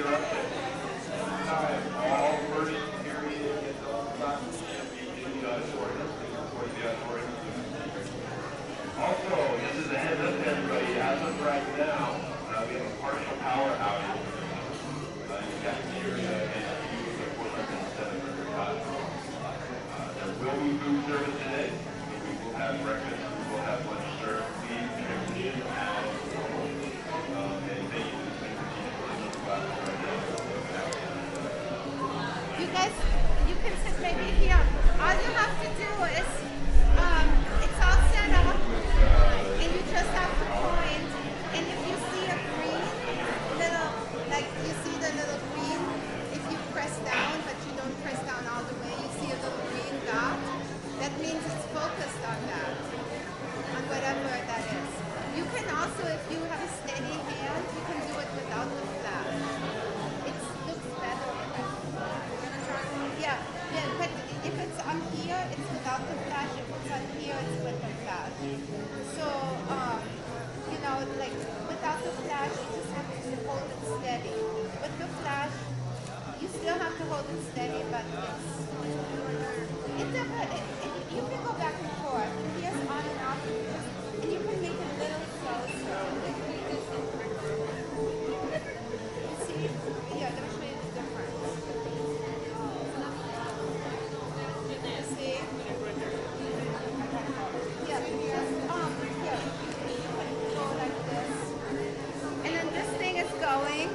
interruption. All first period classes should be in the auditorium. Towards the auditorium. Also, this is a heads up to everybody. As of right now, we have a partial power outage in the cafeteria and a few of the 407 classes. There will be food service today. We will have breakfast. We will have lunch served. Please transition as normal. And thank you to the same team for the classes right now. You guys, you can sit maybe here. All you have to do is, it's all set up, and you just have to point. And if you see a green little, like you see the little green, if you press down, but you don't press down all the way, you see a little green dot. That means it's focused on that, on whatever that is. You can also, if you have a steady hand, you can do it without the flash. It looks better. Yeah, but if it's on here, it's without the flash. If it's on here, it's with the flash. So, you know, like without the flash, you just have to hold it steady. With the flash, you still have to hold it steady, but you can go back and forth. Here's on and off, and you can make it a little closer. You see? Yeah, let me show you the difference. See? Yeah, here. Go like this. And then this thing is going.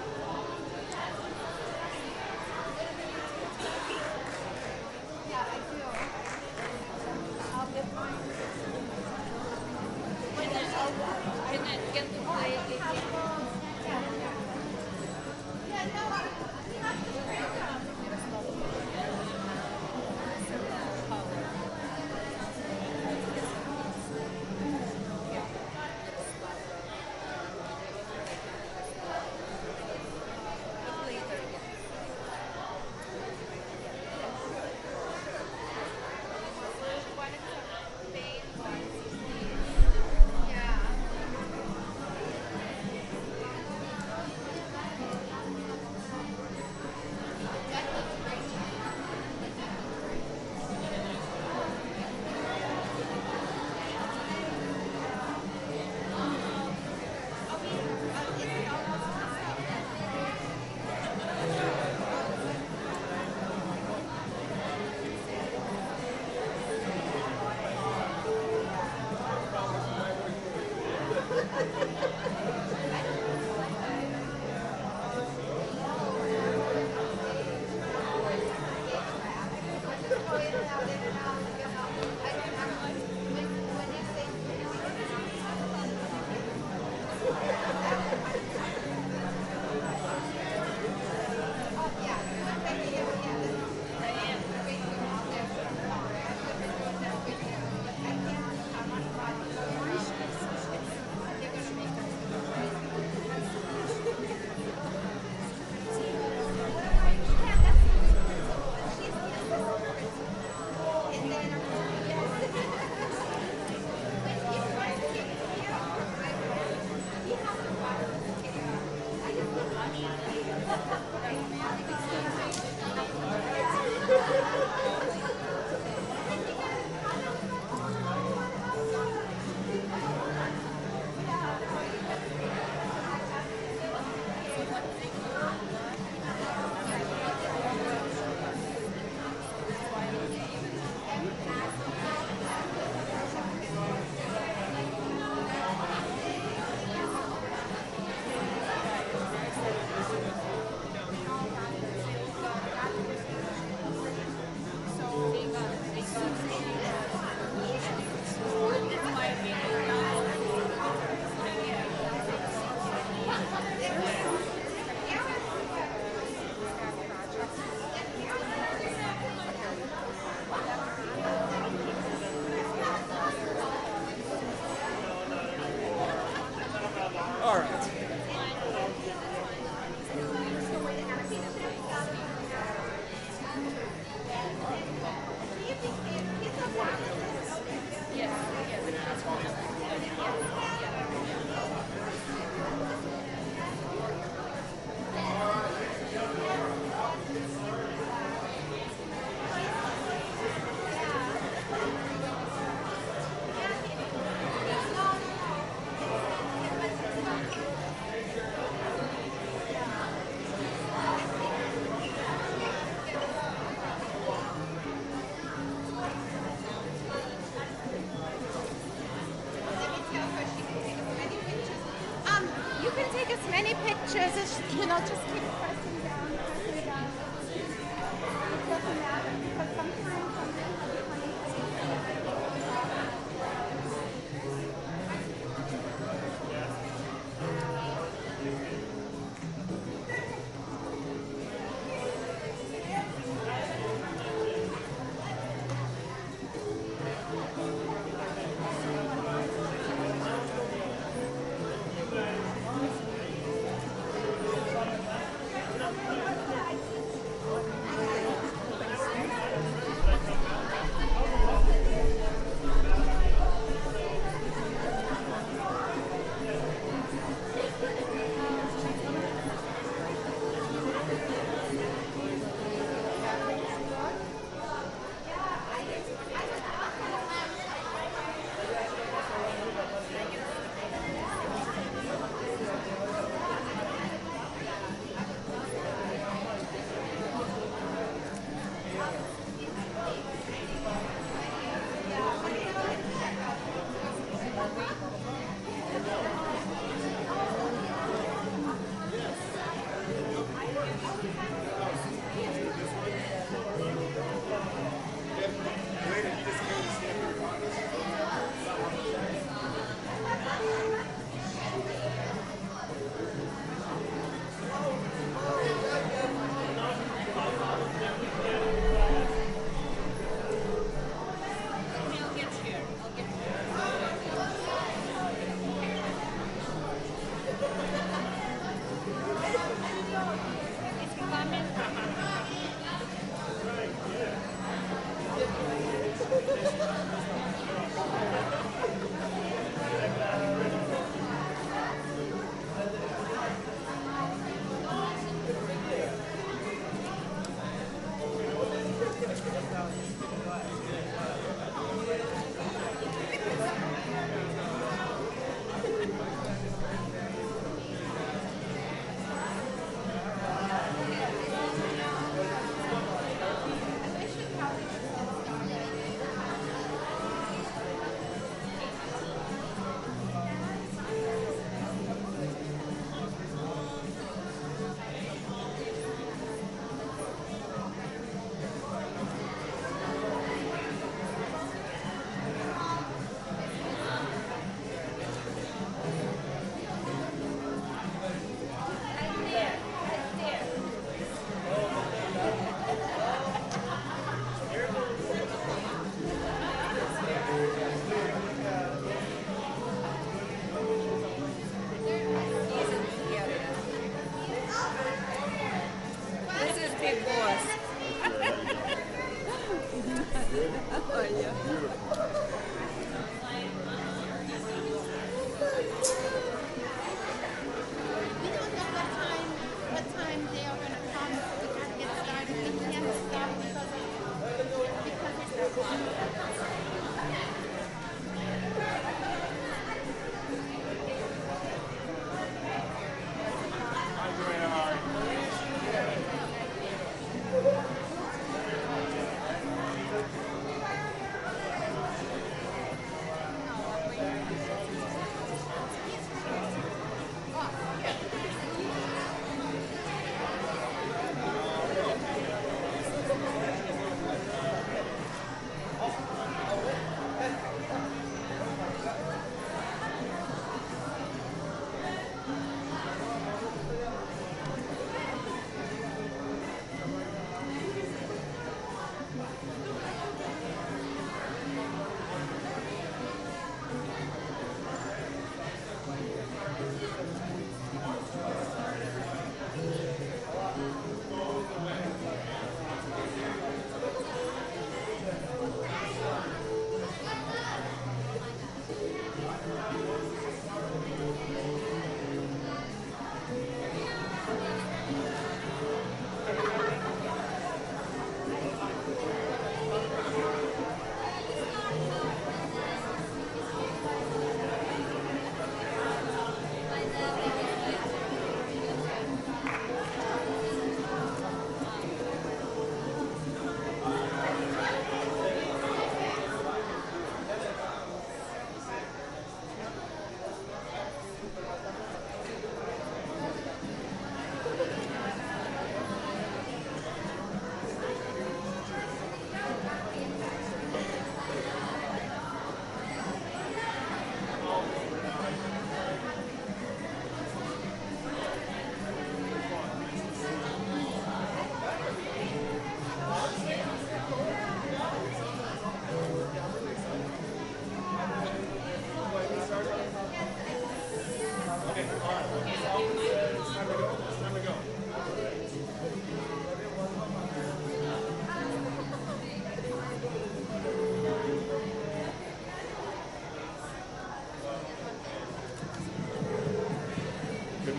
many pictures as, you know, just keep pressing down, pressing down. It doesn't matter because sometimes when they have funny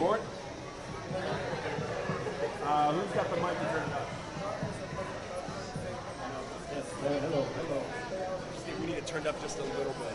morning. Who's got the mic to turn it up? Yes, hello. I just think we need it turned up just a little bit.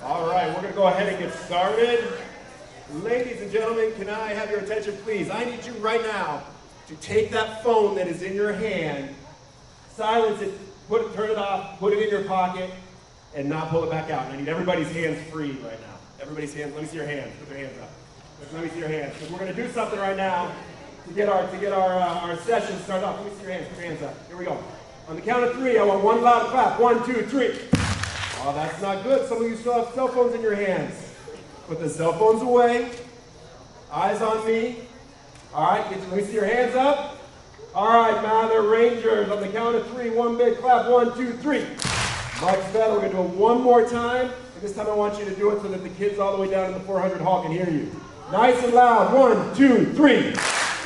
All right, we're going to go ahead and get started. Ladies and gentlemen, can I have your attention, please? I need you right now to take that phone that is in your hand, silence it, turn it off, put it in your pocket, and not pull it back out. And I need everybody's hands free right now. Everybody's hands, let me see your hands. Put your hands up. Let me see your hands. Because we're going to do something right now to get our session started off. Let me see your hands. Put your hands up. Here we go. On the count of 3, I want one loud clap. 1, 2, 3. Oh, that's not good. Some of you still have cell phones in your hands. Put the cell phones away. Eyes on me. All right, let me see your hands up. All right, Mather Rangers, on the count of 3, one big clap. 1, 2, 3. Much better. We're going to do it one more time. And this time I want you to do it so that the kids all the way down in the 400 hall can hear you. Nice and loud. 1, 2, 3.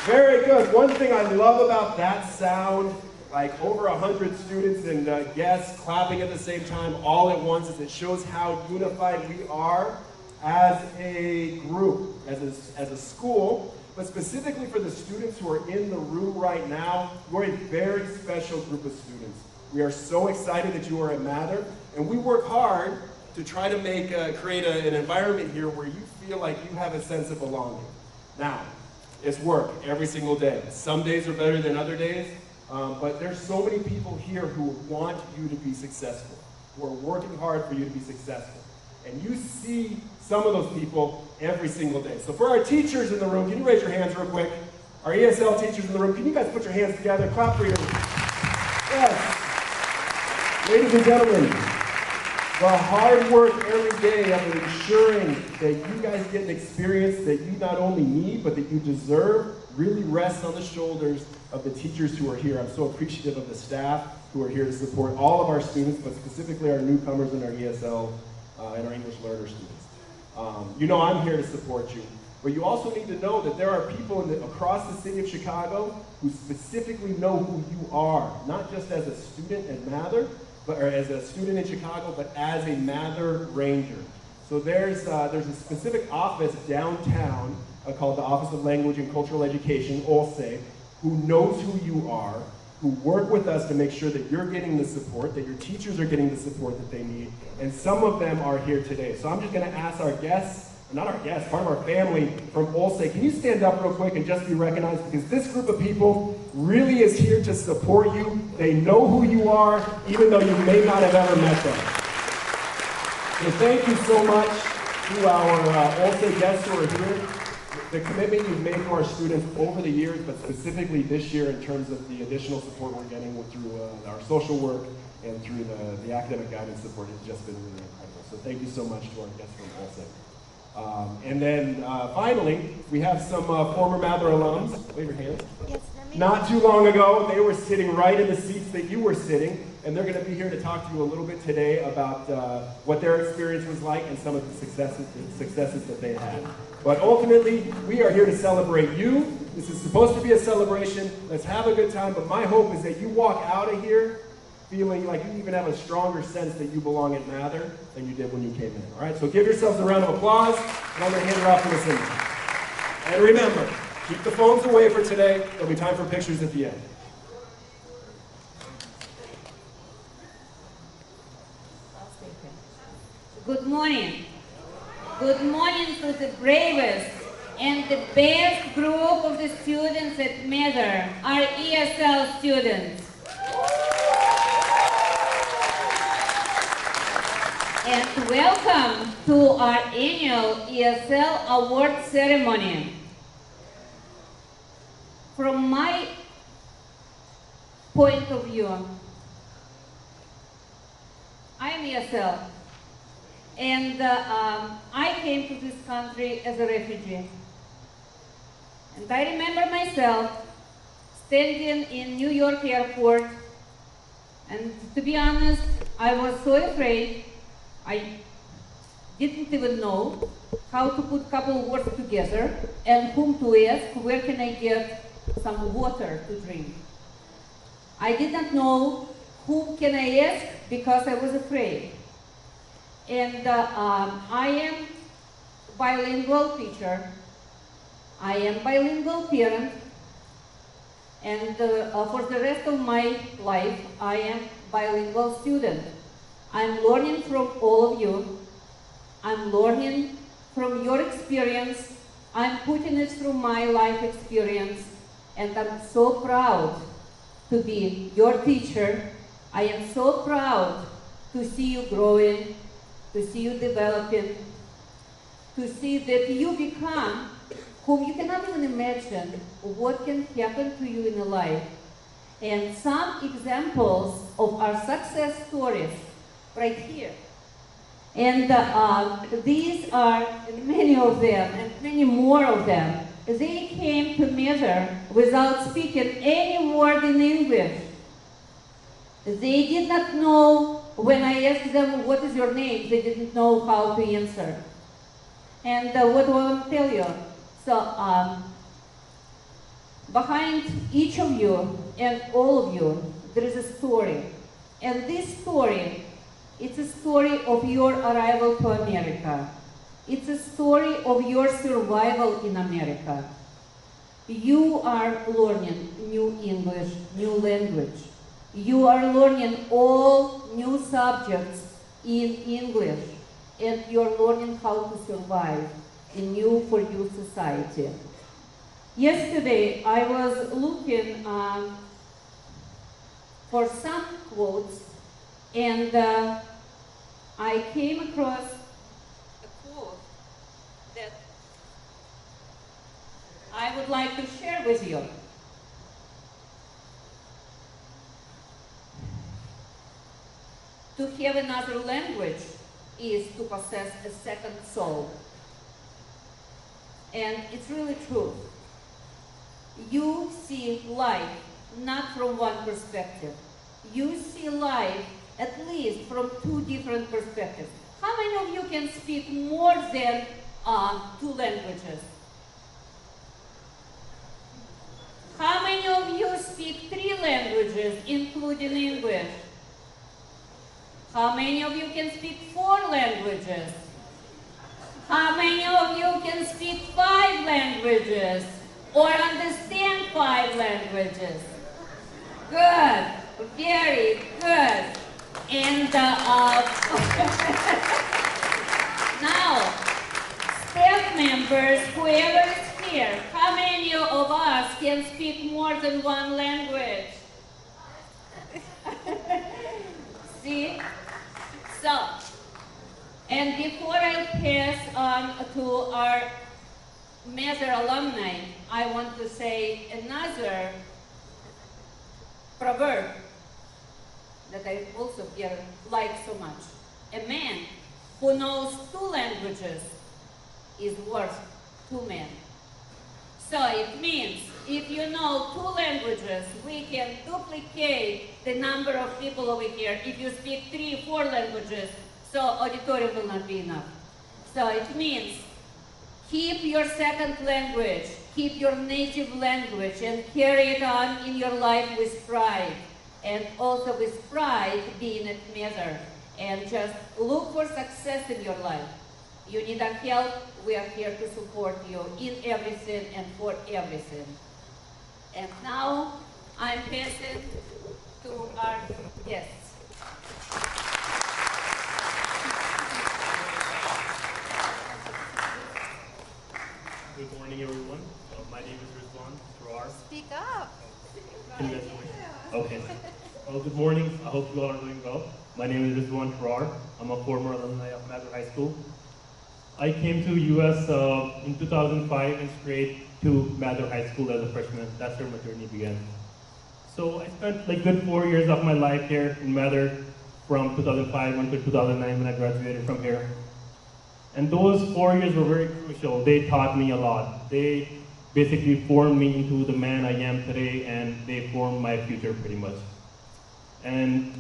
Very good. One thing I love about that sound, like over 100 students and guests clapping at the same time all at once, is it shows how unified we are as a group, as a school, but specifically for the students who are in the room right now. We're a very special group of students. We are so excited that you are at Mather, and we work hard to try to create an environment here where you feel like you have a sense of belonging. Now, it's work every single day. Some days are better than other days. But there's so many people here who want you to be successful, who are working hard for you to be successful. And you see some of those people every single day. So for our teachers in the room, can you raise your hands real quick? Our ESL teachers in the room, can you guys put your hands together? Clap for you. Yes. Ladies and gentlemen, the hard work every day of ensuring that you guys get an experience that you not only need, but that you deserve, really rests on the shoulders of the teachers who are here. I'm so appreciative of the staff who are here to support all of our students, but specifically our newcomers and our ESL and our English learner students. You know I'm here to support you, but you also need to know that there are people across the city of Chicago who specifically know who you are, not just as a student at Mather, or as a student in Chicago, but as a Mather Ranger. So there's a specific office downtown called the Office of Language and Cultural Education, OLSE, who knows who you are, who work with us to make sure that you're getting the support, that your teachers are getting the support that they need, and some of them are here today. So I'm just going to ask our guests, not our guests, part of our family from OLSE, can you stand up real quick and just be recognized? Because this group of people really is here to support you. They know who you are, even though you may not have ever met them. So thank you so much to our OLSE guests who are here. The commitment you've made to our students over the years, but specifically this year in terms of the additional support we're getting through our social work and through the academic guidance support has just been really incredible. So thank you so much to our guests from OLSE. And then finally, we have some former Mather alums. Wave your hands. Yes, not too long ago, they were sitting right in the seats that you were sitting, and they're going to be here to talk to you a little bit today about what their experience was like and some of the successes that they had. But ultimately, we are here to celebrate you. This is supposed to be a celebration. Let's have a good time. But my hope is that you walk out of here feeling like you even have a stronger sense that you belong at Mather than you did when you came in. All right, so give yourselves a round of applause, and I'm going to hand it off to Miss Cindy. And remember, keep the phones away for today. There'll be time for pictures at the end. Good morning. Good morning to the bravest and the best group of the students at Mather, our ESL students. And welcome to our annual ESL award ceremony. From my point of view, I am ESL. And I came to this country as a refugee. And I remember myself standing in New York airport, and to be honest, I was so afraid. I didn't even know how to put a couple of words together and whom to ask, where can I get some water to drink. I didn't know whom can I ask because I was afraid. And I am bilingual teacher. I am bilingual parent. And for the rest of my life, I am bilingual student. I'm learning from all of you. I'm learning from your experience. I'm putting it through my life experience. And I'm so proud to be your teacher. I am so proud to see you growing, to see you developing, to see that you become whom you cannot even imagine what can happen to you in a life. And some examples of our success stories right here. And these are many of them, and many more of them. They came to Mather without speaking any word in English. They did not know, when I asked them, what is your name, they didn't know how to answer. And what do I want to tell you? So, behind each of you and all of you, there is a story. And this story, it's a story of your arrival to America. It's a story of your survival in America. You are learning new English, new language. You are learning all new subjects in English, and you're learning how to survive in new for you society. Yesterday, I was looking for some quotes, and I came across a quote that I would like to share with you. To have another language is to possess a second soul. And it's really true. You see life not from one perspective. You see life at least from two different perspectives. How many of you can speak more than 2 languages? How many of you speak 3 languages, including English? How many of you can speak 4 languages? How many of you can speak 5 languages or understand 5 languages? Good, very good. And now, staff members, whoever is here, how many of us can speak more than 1 language? See? So, and before I pass on to our Mather alumni, I want to say another proverb that I also like so much. A man who knows 2 languages is worth 2 men. So it means if you know 2 languages, we can duplicate the number of people over here. If you speak 3, 4 languages, so auditorium will not be enough. So it means keep your second language, keep your native language, and carry it on in your life with pride. and also with pride being at Mather, and just look for success in your life. You need our help, we are here to support you in everything and for everything. And now I'm passing to our guests. Good morning, everyone. My name is Rizwan Tarar. Speak up. Okay. Well, good morning. I hope you all are doing well. My name is Rizwan Tarar. I'm a former alumni of Mather High School. I came to US in 2005 and straight to Mather High School as a freshman. That's where my journey began. So I spent like good 4 years of my life here in Mather from 2005 until 2009 when I graduated from here. And those 4 years were very crucial. They taught me a lot. They basically formed me into the man I am today, and they formed my future pretty much. And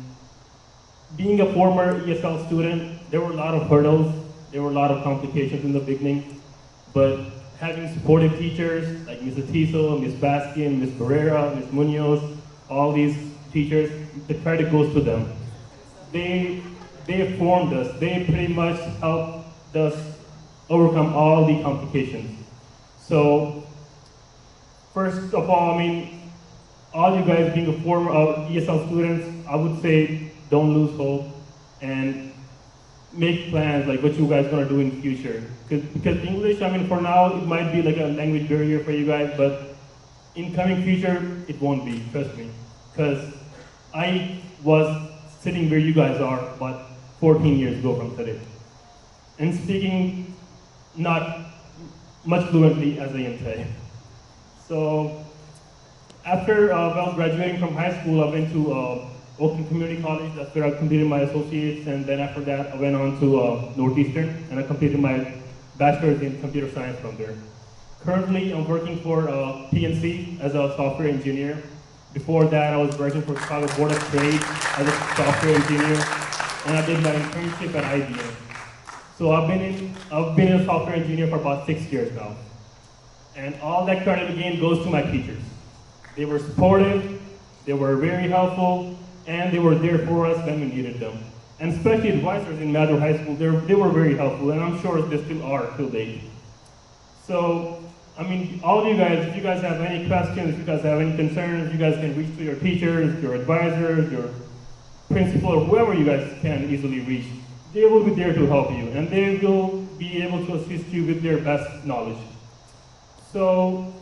being a former ESL student, there were a lot of hurdles. There were a lot of complications in the beginning, but having supportive teachers like Ms. Atiso, Ms. Baskin, Ms. Barrera, Ms. Munoz, all these teachers, the credit goes to them. They formed us. They pretty much helped us overcome all the complications. So, first of all, I mean, all you guys being a former ESL students, I would say don't lose hope and make plans like what you guys are gonna do in the future. Because English, I mean, for now, it might be like a language barrier for you guys, but in coming future, it won't be, trust me. Because I was sitting where you guys are about 14 years ago from today. And speaking not much fluently as I am today. So after graduating from high school, I went to Oakland Community College. That's where I completed my associates, and then after that I went on to Northeastern, and I completed my bachelor's in computer science from there. Currently, I'm working for PNC as a software engineer. Before that, I was working for Chicago Board of Trade as a software engineer, and I did my internship at IBM. So I've been a software engineer for about 6 years now. And all that credit again goes to my teachers. They were supportive, they were very helpful, and they were there for us when we needed them. And especially advisors in Mather High School, they were very helpful, and I'm sure they still are till date. So, I mean, all of you guys, if you guys have any questions, if you guys have any concerns, you guys can reach to your teachers, your advisors, your principal, or whoever you guys can easily reach. They will be there to help you, and they will be able to assist you with their best knowledge. So,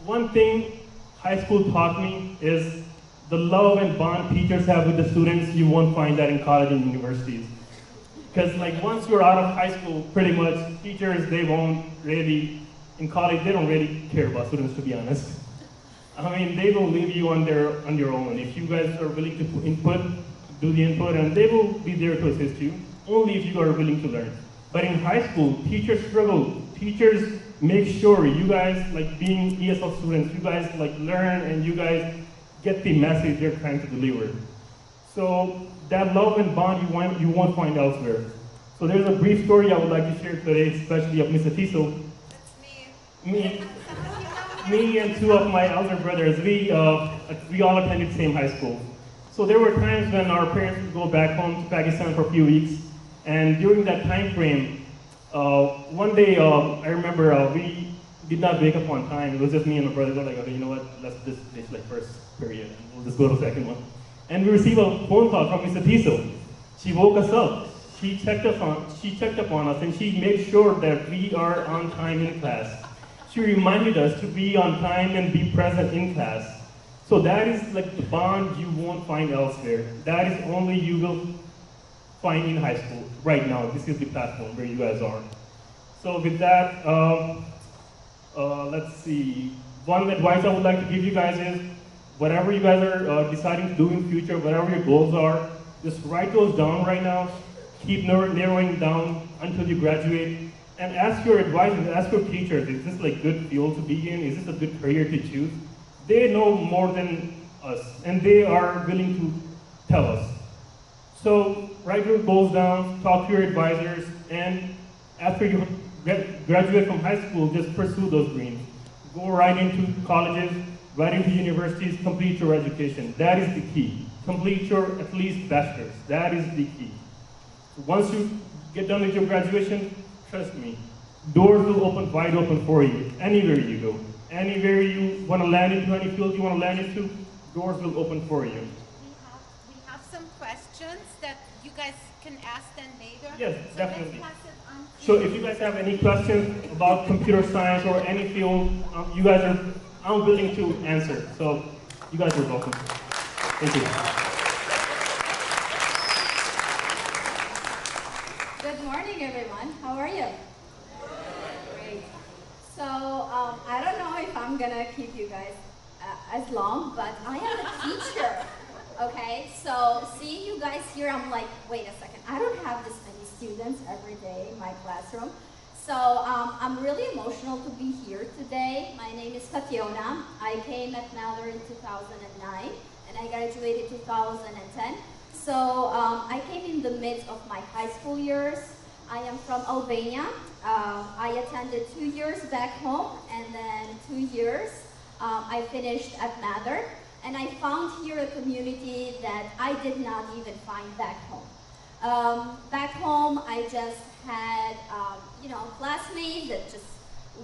one thing high school taught me is the love and bond teachers have with the students. You won't find that in college and universities. Because like once you're out of high school, pretty much teachers, they won't really, in college, they don't really care about students, to be honest. I mean, they will leave you on your own. If you guys are willing to do the input, and they will be there to assist you, only if you are willing to learn. But in high school, teachers struggle. Teachers make sure you guys, like being ESL students, you guys like learn and you guys get the message they're trying to deliver. So that love and bond you won't find elsewhere. So there's a brief story I would like to share today, especially of Ms. Atiso. That's me. Me and two of my elder brothers, we all attended the same high school. So there were times when our parents would go back home to Pakistan for a few weeks, and during that time frame, one day I remember we did not wake up on time. It was just me and my brother. We were like, okay, you know what? Let's just finish like first period, and we'll just go to the second one. And we received a phone call from Ms. Atiso. She woke us up. She checked up on us, and she made sure that we are on time in class. She reminded us to be on time and be present in class. So that is like the bond you won't find elsewhere. That is only you will find in high school right now. This is the platform where you guys are. So with that, let's see. One advice I would like to give you guys is, whatever you guys are deciding to do in future, whatever your goals are, just write those down right now. Keep narrowing down until you graduate. And ask your advisors, ask your teachers, is this like good field to be in? Is this a good career to choose? They know more than us, and they are willing to tell us. So write your goals down, talk to your advisors, and after you graduate from high school, just pursue those dreams. Go right into colleges, writing to universities, complete your education. That is the key. Complete your at least bachelor's. That is the key. So once you get done with your graduation, trust me, doors will open wide open for you, anywhere you go. Anywhere you want to land into, any field you want to land into, doors will open for you. We have some questions that you guys can ask them later. Yes, so definitely. Let's pass it on to So if you guys have any questions about computer science or any field, I'm willing to answer. So you guys are welcome. Thank you. Good morning, everyone. How are you? Great. So I don't know if I'm gonna keep you guys as long, but I am a teacher. Okay, so seeing you guys here, I'm like, wait a second. I don't have this many students every day in my classroom. So I'm really emotional to be here today. My name is Tatiana. I came at Mather in 2009 and I graduated 2010. So I came in the midst of my high school years. I am from Albania. I attended 2 years back home and then 2 years I finished at Mather. And I found here a community that I did not even find back home. Back home, I just had, classmates that just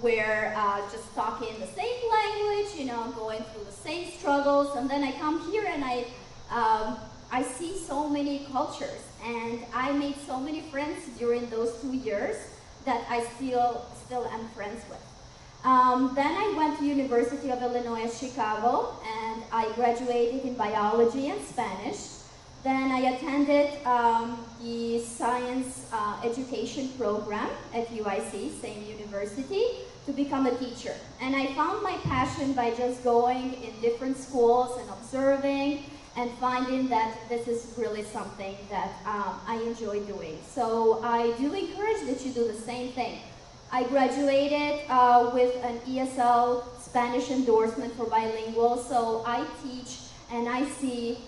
were just talking the same language, going through the same struggles. And then I come here and I see so many cultures. And I made so many friends during those 2 years that I still am friends with. Then I went to University of Illinois Chicago and I graduated in biology and Spanish. Then I attended the science education program at UIC, same university, to become a teacher. And I found my passion by just going in different schools and observing and finding that this is really something that I enjoy doing. So I do encourage that you do the same thing. I graduated with an ESL Spanish endorsement for bilingual, so I teach and I see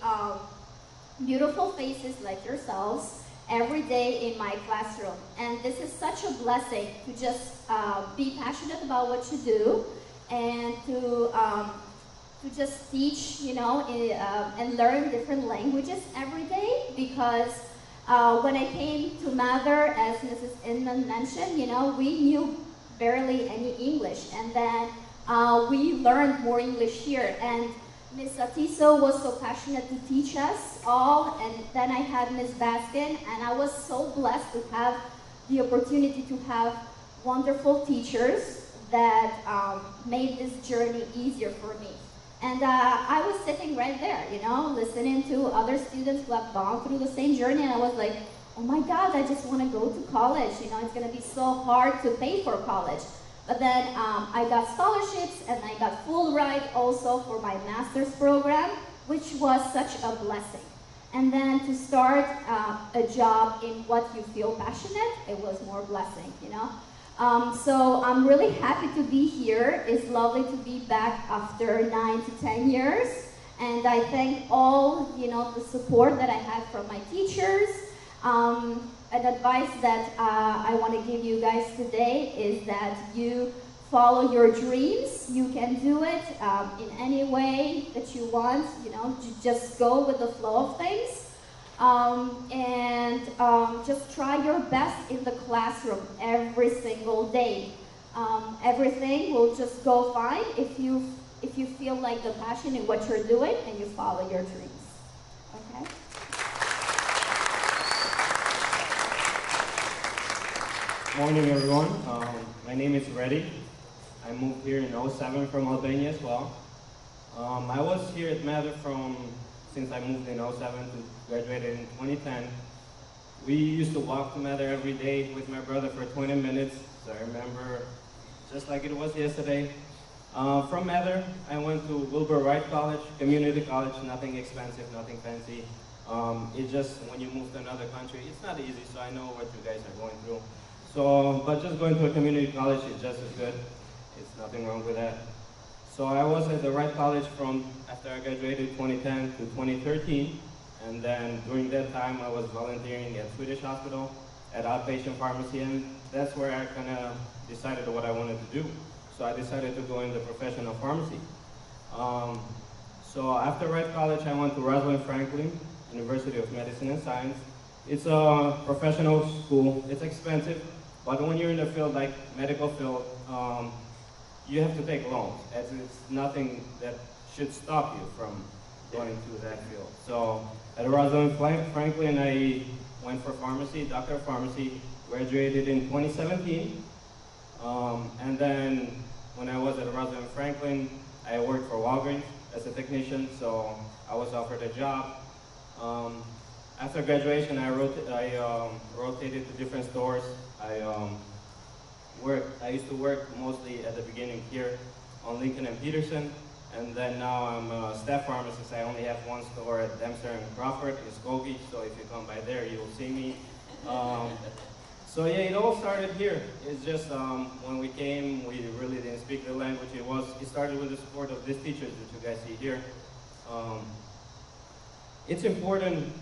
beautiful faces like yourselves every day in my classroom. And this is such a blessing to just be passionate about what you do and to just teach, and learn different languages every day, because when I came to Mather, as Mrs. Inman mentioned, we knew barely any English, and then we learned more English here. And Ms. Atiso was so passionate to teach us all, and then I had Ms. Baskin, and I was so blessed to have the opportunity to have wonderful teachers that made this journey easier for me. And I was sitting right there, listening to other students who have gone through the same journey, and I was like, oh my God, I just want to go to college. It's going to be so hard to pay for college. But then I got scholarships, and I got full ride also for my master's program, which was such a blessing. And then to start a job in what you feel passionate, it was more blessing, So I'm really happy to be here. It's lovely to be back after 9 to 10 years. And I thank all, the support that I had from my teachers. An advice that I want to give you guys today is that you follow your dreams. You can do it in any way that you want, just go with the flow of things. Just try your best in the classroom every single day. Everything will just go fine if you feel like the passion in what you're doing and you follow your dreams. Okay? Morning, everyone. My name is Reddy. I moved here in '07 from Albania as well. I was here at Mather since I moved in '07 to graduated in 2010. We used to walk to Mather every day with my brother for 20 minutes. So I remember just like it was yesterday. From Mather, I went to Wilbur Wright College, community college, nothing expensive, nothing fancy. It's just when you move to another country, it's not easy, so I know what you guys are going through. But just going to a community college is just as good. It's nothing wrong with that. So I was at the Wright College from after I graduated 2010 to 2013. And then during that time, I was volunteering at Swedish Hospital at outpatient pharmacy, and that's where I kind of decided what I wanted to do. So I decided to go into professional pharmacy. So after Wright College, I went to Rosalind Franklin, University of Medicine and Science. It's a professional school. It's expensive, but when you're in a field like medical field, you have to take loans. As it's nothing that should stop you from going to that field. So at Rosalind Franklin, I went for pharmacy, doctor of pharmacy, graduated in 2017. And then when I was at Rosalind Franklin, I worked for Walgreens as a technician, so I was offered a job. After graduation, I rotated to different stores. I used to work mostly at the beginning here on Lincoln and Peterson, and then now I'm a staff pharmacist. I only have one store at Dempster and Crawford in Skokie, so if you come by there, you will see me. So yeah, it all started here. It's just when we came, we really didn't speak the language. It started with the support of these teachers that you guys see here. It's important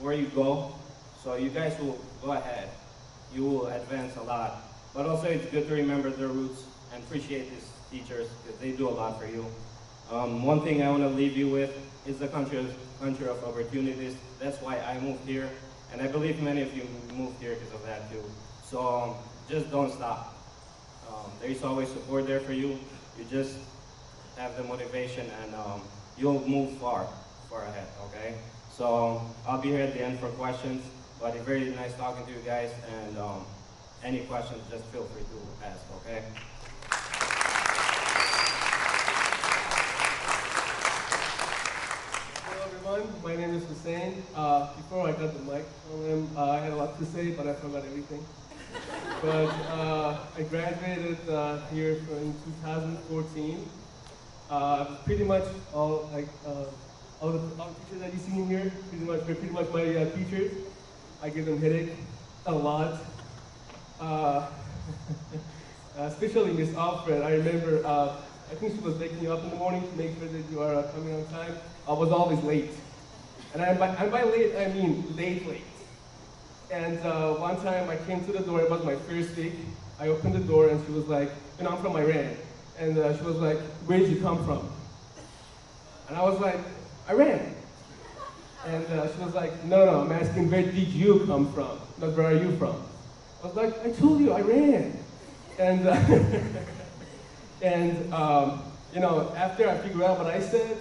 where you go, so you guys will go ahead. You will advance a lot. But also it's good to remember their roots and appreciate these teachers because they do a lot for you. One thing I want to leave you with is the country of opportunities. That's why I moved here. And I believe many of you moved here because of that too. So just don't stop. There is always support there for you. You just have the motivation and you'll move far ahead, okay? So I'll be here at the end for questions, but it's very nice talking to you guys, and any questions, just feel free to ask, okay? Hello everyone, my name is Hussein. Before I got the mic from him, I had a lot to say, but I forgot everything. But I graduated here in 2014. Pretty much all the teachers that you see in here, they're pretty much my teachers. I give them headache a lot. Especially Miss Alfred. I remember, I think she was waking you up in the morning to make sure that you are coming on time. I was always late. And by late, I mean late. And one time I came to the door, it was my first week. I opened the door and she was like, you know, I'm from Iran. And she was like, where did you come from? And I was like, Iran. And she was like, no, I'm asking where did you come from? Not where are you from? I was like, I told you, Iran. And, you know, after I figured out what I said,